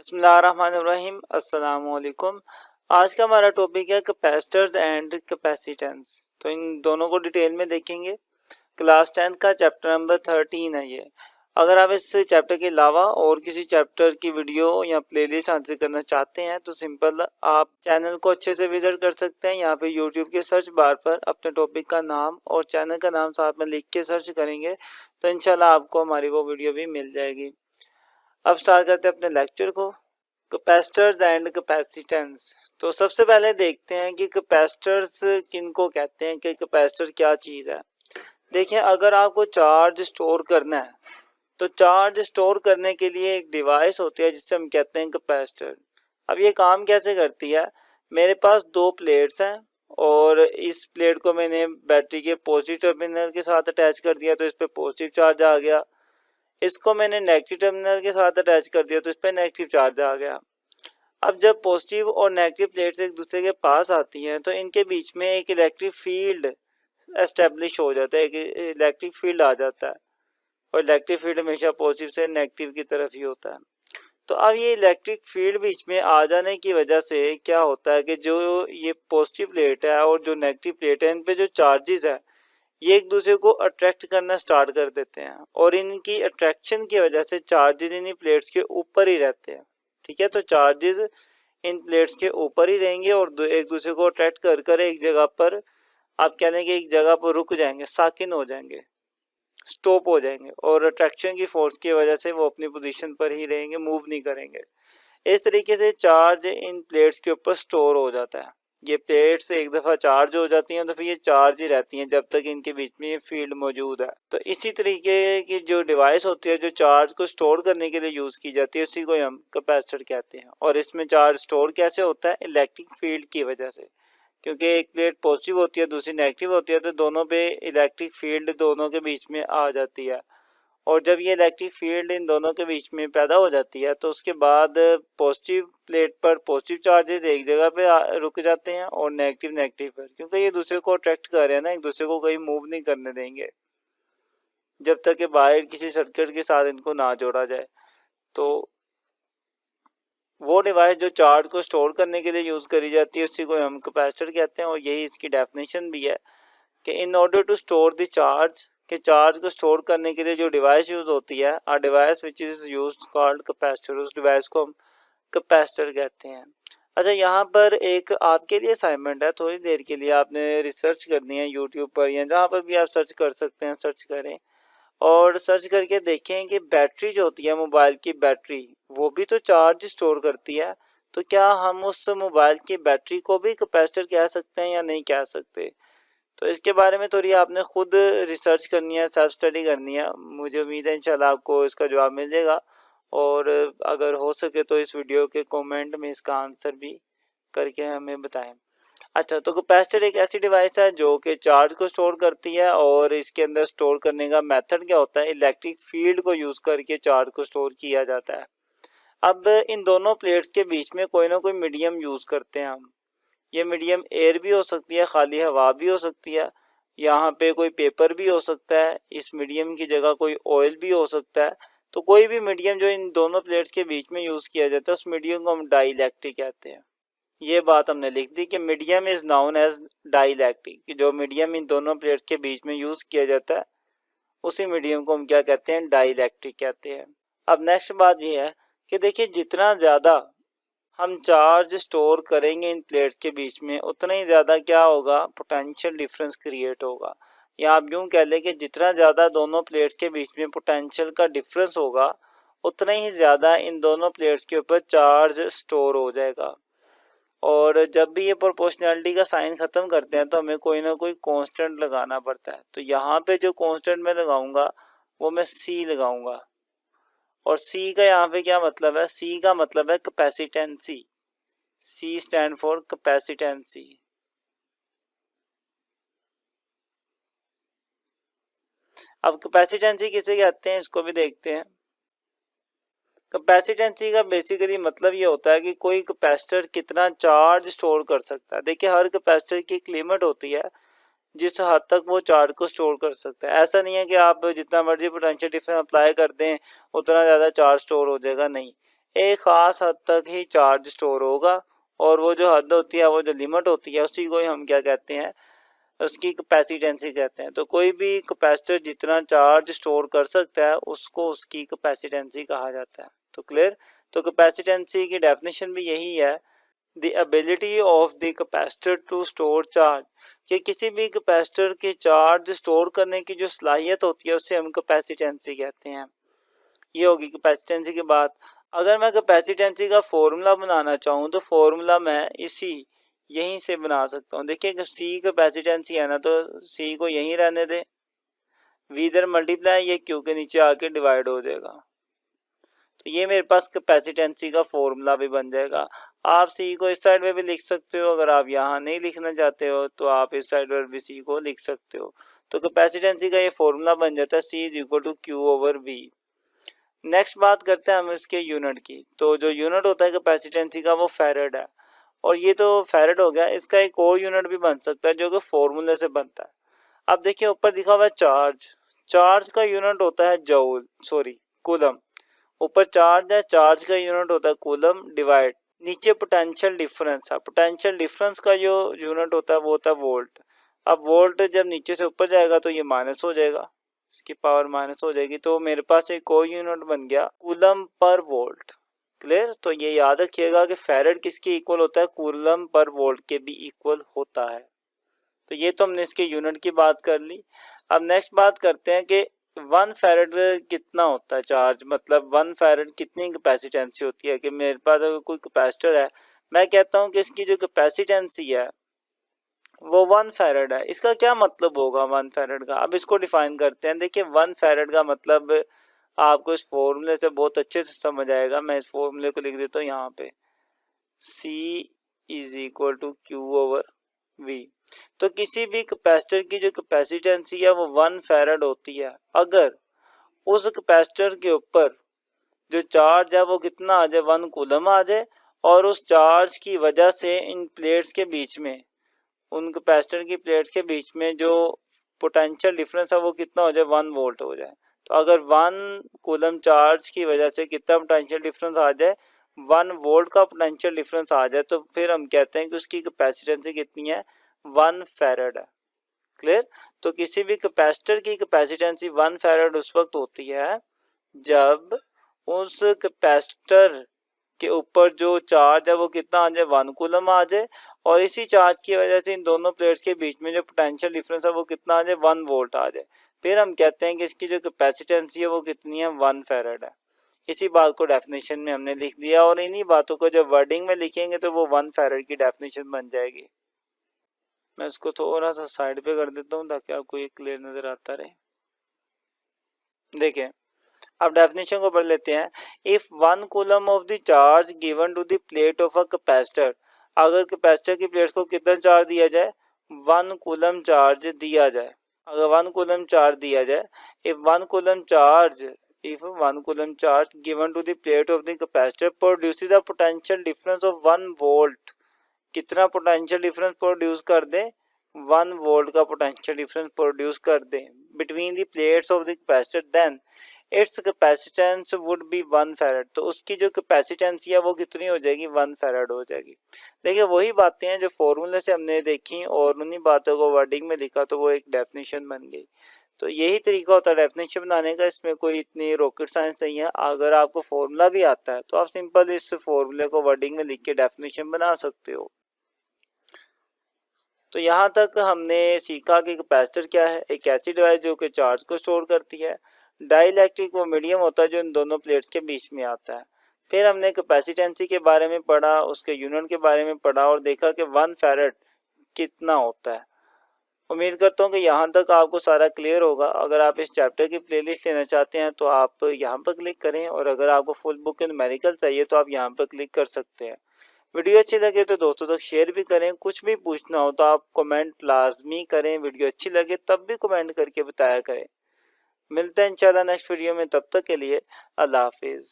बिस्मिल्लाहिर्रहमानिर्रहीम। अस्सलामुअलैकुम। आज का हमारा टॉपिक है कैपेसिटर्स एंड कैपेसिटेंस। तो इन दोनों को डिटेल में देखेंगे। क्लास 10 का चैप्टर नंबर 13 है ये। अगर आप इस चैप्टर के अलावा और किसी चैप्टर की वीडियो या प्लेलिस्ट हासिल करना चाहते हैं तो सिंपल आप चैनल को अच्छे से विजिट कर सकते हैं। यहाँ पे यूट्यूब के सर्च बार पर अपने टॉपिक का नाम और चैनल का नाम साथ में लिख के सर्च करेंगे तो इंशाल्लाह आपको हमारी वो वीडियो भी मिल जाएगी। अब स्टार्ट करते हैं अपने लेक्चर को। Capacitors and capacitance. तो सबसे पहले देखते हैं कि कैपेसिटर्स किनको कहते हैं, कि कैपेसिटर क्या चीज़ है। देखिए, अगर आपको चार्ज स्टोर करना है तो चार्ज स्टोर करने के लिए एक डिवाइस होती है जिससे हम कहते हैं कैपेसिटर। अब ये काम कैसे करती है। मेरे पास दो प्लेट्स हैं और इस प्लेट को मैंने बैटरी के पॉजिटिव टर्मिनल के साथ अटैच कर दिया तो इस पर पॉजिटिव चार्ज आ गया। इसको मैंने नेगेटिव टर्मिनल के साथ अटैच कर दिया तो इस पर नेगेटिव चार्ज आ गया। अब जब पॉजिटिव और नेगेटिव प्लेट्स एक दूसरे के पास आती हैं तो इनके बीच में एक इलेक्ट्रिक फील्ड एस्टेब्लिश हो जाता है, एक इलेक्ट्रिक फील्ड आ जाता है और इलेक्ट्रिक फील्ड हमेशा पॉजिटिव से नेगेटिव की तरफ ही होता है। तो अब ये इलेक्ट्रिक फील्ड बीच में आ जाने की वजह से क्या होता है कि जो ये पॉजिटिव प्लेट है और जो नेगेटिव प्लेट है इन पे जो चार्जेस है ये एक दूसरे को अट्रैक्ट करना स्टार्ट कर देते हैं और इनकी अट्रैक्शन की वजह से चार्जेस इन प्लेट्स के ऊपर ही रहते हैं। ठीक है, तो चार्जेस इन प्लेट्स के ऊपर ही रहेंगे और एक दूसरे को अट्रैक्ट कर कर एक जगह पर आप कह लेंगे एक जगह पर रुक जाएंगे, साकिन हो जाएंगे, स्टॉप हो जाएंगे और अट्रैक्शन की फोर्स की वजह से वो अपनी पोजीशन पर ही रहेंगे, मूव नहीं करेंगे। इस तरीके से चार्ज इन प्लेट्स के ऊपर स्टोर हो जाता है। ये प्लेट्स एक दफ़ा चार्ज हो जाती हैं तो फिर ये चार्ज ही रहती हैं जब तक इनके बीच में ये फील्ड मौजूद है। तो इसी तरीके की जो डिवाइस होती है जो चार्ज को स्टोर करने के लिए यूज़ की जाती है उसी को हम कैपेसिटर कहते हैं। और इसमें चार्ज स्टोर कैसे होता है, इलेक्ट्रिक फील्ड की वजह से, क्योंकि एक प्लेट पॉजिटिव होती है दूसरी नेगेटिव होती है तो दोनों पे इलेक्ट्रिक फील्ड दोनों के बीच में आ जाती है। और जब ये इलेक्ट्रिक फील्ड इन दोनों के बीच में पैदा हो जाती है तो उसके बाद पॉजिटिव प्लेट पर पॉजिटिव चार्जेस एक जगह पे रुक जाते हैं और नेगेटिव नेगेटिव पर, क्योंकि ये दूसरे को अट्रैक्ट कर रहे हैं ना, एक दूसरे को कहीं मूव नहीं करने देंगे जब तक कि बाहर किसी सर्किट के साथ इनको ना जोड़ा जाए। तो वो डिवाइस जो चार्ज को स्टोर करने के लिए यूज़ करी जाती है उसी को हम कैपेसिटर कहते हैं। और यही इसकी डेफिनेशन भी है कि in order to store the charge, कि चार्ज को स्टोर करने के लिए जो डिवाइस यूज़ होती है, a device which is used called capacitor, उस डिवाइस को हम कैपेसिटर कहते हैं। अच्छा, यहाँ पर एक आपके लिए असाइनमेंट है, थोड़ी देर के लिए आपने रिसर्च करनी है यूट्यूब पर या जहाँ पर भी आप सर्च कर सकते हैं, सर्च करें और सर्च करके देखें कि बैटरी जो होती है मोबाइल की बैटरी वो भी तो चार्ज स्टोर करती है। तो क्या हम उस मोबाइल की बैटरी को भी कैपेसिटर कह सकते हैं या नहीं कह सकते। तो इसके बारे में थोड़ी आपने खुद रिसर्च करनी है, सेल्फ स्टडी करनी है। मुझे उम्मीद है इंशाल्लाह आपको इसका जवाब मिल जाएगा और अगर हो सके तो इस वीडियो के कमेंट में इसका आंसर भी करके हमें बताएं। अच्छा, तो कैपेसिटर एक ऐसी डिवाइस है जो कि चार्ज को स्टोर करती है और इसके अंदर स्टोर करने का मेथड क्या होता है, इलेक्ट्रिक फील्ड को यूज़ करके चार्ज को स्टोर किया जाता है। अब इन दोनों प्लेट्स के बीच में कोई ना कोई मीडियम यूज़ करते हैं हम। ये मीडियम एयर भी हो सकती है, खाली हवा भी हो सकती है, यहाँ पे कोई पेपर भी हो सकता है, इस मीडियम की जगह कोई ऑयल भी हो सकता है। तो कोई भी मीडियम जो इन दोनों प्लेट्स के बीच में यूज़ किया जाता है उस मीडियम को हम डाइलेक्ट्रिक कहते हैं। ये बात हमने लिख दी कि medium is known as dielectric, कि जो मीडियम इन दोनों प्लेट्स के बीच में यूज़ किया जाता है उसी मीडियम को हम क्या कहते हैं, डाइलेक्ट्रिक कहते हैं। अब नेक्स्ट बात ये है कि देखिए, जितना ज़्यादा हम चार्ज स्टोर करेंगे इन प्लेट्स के बीच में उतना ही ज़्यादा क्या होगा, पोटेंशियल डिफरेंस क्रिएट होगा। या आप यूँ कह लें कि जितना ज़्यादा दोनों प्लेट्स के बीच में पोटेंशियल का डिफरेंस होगा उतना ही ज़्यादा इन दोनों प्लेट्स के ऊपर चार्ज स्टोर हो जाएगा। और जब भी ये प्रोपोर्शनैलिटी का साइन ख़त्म करते हैं तो हमें कोई ना कोई कांस्टेंट लगाना पड़ता है। तो यहाँ पे जो कांस्टेंट मैं लगाऊंगा वो मैं C लगाऊंगा। और C का यहाँ पे क्या मतलब है, C का मतलब है capacitancy. C stand for capacitancy. अब कैपेसिटेंसी किसे कहते हैं इसको भी देखते हैं। कैपेसिटेंसी का बेसिकली मतलब ये होता है कि कोई कैपेसिटर कितना चार्ज स्टोर कर सकता है। देखिए, हर कैपेसिटर की एक लिमिट होती है जिस हद तक वो चार्ज को स्टोर कर सकता है। ऐसा नहीं है कि आप जितना मर्जी पोटेंशियल डिफरेंस अप्लाई कर दें उतना ज़्यादा चार्ज स्टोर हो जाएगा, नहीं। एक ख़ास हद तक ही चार्ज स्टोर होगा, और वो जो हद होती है, वो जो लिमिट होती है, उसी को ही हम क्या कहते हैं, उसकी कैपेसिटेंसी कहते हैं। तो कोई भी कैपेसिटर जितना चार्ज स्टोर कर सकता है उसको उसकी कैपेसिटेंसी कहा जाता है। तो क्लियर। तो कैपेसिटेंसी की डेफिनेशन भी यही है, the ability of the capacitor to store charge, कि किसी भी कैपेसिटर के चार्ज स्टोर करने की जो सलाहियत होती है उसे हम कैपेसिटेंसी कहते हैं। ये होगी कैपेसिटेंसी की बात। अगर मैं कैपेसिटेंसी का फॉर्मूला बनाना चाहूँ तो फॉर्मूला मैं इसी यहीं से बना सकता हूँ। देखिए सी कैपेसिटेंसी है ना, तो सी को यहीं रहने दें, वी इधर मल्टीप्लाई, ये क्यू के नीचे आके डिवाइड हो जाएगा। तो ये मेरे पास कैपेसिटेंसी का फॉर्मूला भी बन जाएगा। आप सी को इस साइड में भी लिख सकते हो, अगर आप यहाँ नहीं लिखना चाहते हो तो आप इस साइड पर भी सी को लिख सकते हो। तो कैपेसिटेंसी का ये फॉर्मूला बन जाता है C is equal to Q over V. Next बात करते हैं हम इसके यूनिट की। तो जो यूनिट होता है कैपेसिटेंसी का वो फैरेड है, और ये तो फैरेड हो गया। इसका एक और यूनिट भी बन सकता है जो कि फॉर्मूले से बनता है। अब देखिए ऊपर दिखा हुआ है चार्ज, चार्ज का यूनिट होता है जूल, कूलम। ऊपर चार्ज है, चार्ज का यूनिट होता है कूलम डिवाइड, नीचे पोटेंशियल डिफरेंस है, पोटेंशियल डिफरेंस का जो यूनिट होता है वो होता है वोल्ट। अब वोल्ट जब नीचे से ऊपर जाएगा तो ये माइनस हो जाएगा, इसकी पावर माइनस हो जाएगी। तो मेरे पास एक और यूनिट बन गया कूलम पर वोल्ट। क्लियर। तो ये याद रखिएगा कि फैरेड किसके इक्वल होता है, कूलम पर वोल्ट के भी इक्वल होता है। तो ये तो हमने इसके यूनिट की बात कर ली। अब नेक्स्ट बात करते हैं कि 1 फैरेड कितना होता है चार्ज, मतलब 1 फैरेड कितनी कैपेसिटेंसी होती है। कि मेरे पास अगर कोई कैपेसिटर है, मैं कहता हूँ कि इसकी जो कैपेसिटेंसी है वो 1 फैरेड है। इसका क्या मतलब होगा 1 फैरेड का। अब इसको डिफाइन करते हैं। देखिए 1 फैरेड का मतलब आपको इस फॉर्मूले से बहुत अच्छे से समझ आएगा। मैं इस फॉर्मूले को लिख देता हूँ यहाँ पे, C is equal to Q over V. तो किसी भी कैपेसिटर की जो कैपेसिटेंसी है वो 1 फैरेड होती है अगर उस कैपेसिटर के ऊपर जो चार्ज है वो कितना आ जाए, 1 कूलम आ जाए, और उस चार्ज की वजह से इन प्लेट्स के बीच में, उन कैपेसिटर की प्लेट्स के बीच में जो पोटेंशियल डिफरेंस है वो कितना हो जाए, 1 वोल्ट हो जाए। तो अगर 1 कूलम चार्ज की वजह से कितना पोटेंशियल डिफरेंस आ जाए, 1 वोल्ट का पोटेंशियल डिफरेंस आ जाए, तो फिर हम कहते हैं कि उसकी कैपेसिटेंसी कितनी है, 1 फैरेड है। क्लियर। तो किसी भी कैपेसिटर की कैपेसिटेंसी 1 फैरेड उस वक्त होती है जब उस कैपेसिटर के ऊपर जो चार्ज है वो कितना आ जाए, 1 कूलम आ जाए, और इसी चार्ज की वजह से इन दोनों प्लेट्स के बीच में जो पोटेंशियल डिफरेंस है वो कितना आ जाए, 1 वोल्ट आ जाए। फिर हम कहते हैं कि इसकी जो कैपेसिटेंसी है वो कितनी है, 1 फैरेड है। इसी बात को डेफिनेशन में हमने लिख दिया, और इन्हीं बातों को जब वर्डिंग में लिखेंगे तो वो 1 फैरेड की डेफिनेशन बन जाएगी। मैं इसको थोड़ा सा साइड पे कर देता हूँ ताकि आपको ये क्लियर नजर आता रहे। देखिए अब डेफिनेशन को पढ़ लेते हैं। If 1 coulomb of the charge given to the plate of a capacitor, अगर कैपेसिटर की प्लेट को कितना चार्ज दिया जाए, 1 कूलम चार्ज दिया जाए। अगर 1 कूलम चार्ज दिया जाए, if 1 coulomb charge given to the plate of the capacitor produces a potential difference of 1 volt, कितना पोटेंशियल डिफरेंस प्रोड्यूस कर दें, 1 वोल्ट का पोटेंशियल डिफरेंस प्रोड्यूस कर दें between the plates of the capacitor, then its capacitance would be 1 farad. तो उसकी जो कैपेसिटेंसी है वो कितनी हो जाएगी, 1 फैरेड हो जाएगी। देखिए वही बातें हैं जो फॉर्मूले से हमने देखी और उन्हीं बातों को वर्डिंग में लिखा तो वो एक डेफिनेशन बन गई। तो यही तरीका होता है डेफिनेशन बनाने का, इसमें कोई इतनी रॉकेट साइंस नहीं है। अगर आपको फॉर्मूला भी आता है तो आप सिंपल इस फॉर्मूले को वर्डिंग में लिख के डेफिनेशन बना सकते हो। तो यहाँ तक हमने सीखा कि कैपेसिटर क्या है, एक ऐसी डिवाइस जो कि चार्ज को स्टोर करती है। डाइलेक्ट्रिक वो मीडियम होता है जो इन दोनों प्लेट्स के बीच में आता है। फिर हमने कैपेसिटेंसी के बारे में पढ़ा, उसके यूनिट के बारे में पढ़ा और देखा कि 1 फैरेड कितना होता है। उम्मीद करता हूँ कि यहाँ तक आपको सारा क्लियर होगा। अगर आप इस चैप्टर की प्लेलिस्ट लेना चाहते हैं तो आप यहाँ पर क्लिक करें, और अगर आपको फुल बुक न्यूमेरिकल चाहिए तो आप यहाँ पर क्लिक कर सकते हैं। वीडियो अच्छी लगे तो दोस्तों तक शेयर भी करें। कुछ भी पूछना हो तो आप कमेंट लाजमी करें। वीडियो अच्छी लगे तब भी कमेंट करके बताया करें। मिलते हैं इंशाल्लाह नेक्स्ट वीडियो में, तब तक के लिए अल्लाह हाफिज़।